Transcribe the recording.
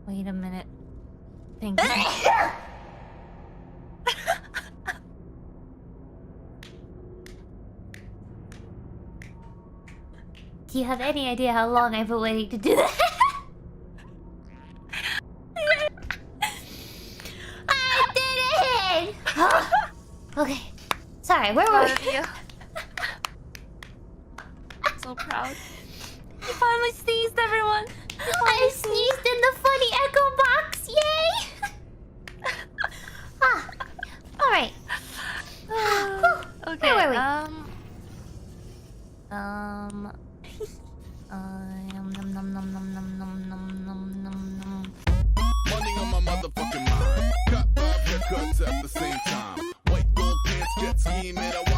Wait a minute. Thank you. Do you have any idea how long I've been waiting to do that? I did it! Okay. Sorry, where were we? So proud. You finally sneezed, everyone. I sneezed in the funny echo box. Yay! Alright. Okay, Where were we? Nom nom nom nom nom nom nom nom nom nom. Money on my motherfucking mind. Cut 5 haircuts at the same time. White gold pants, jet ski, man.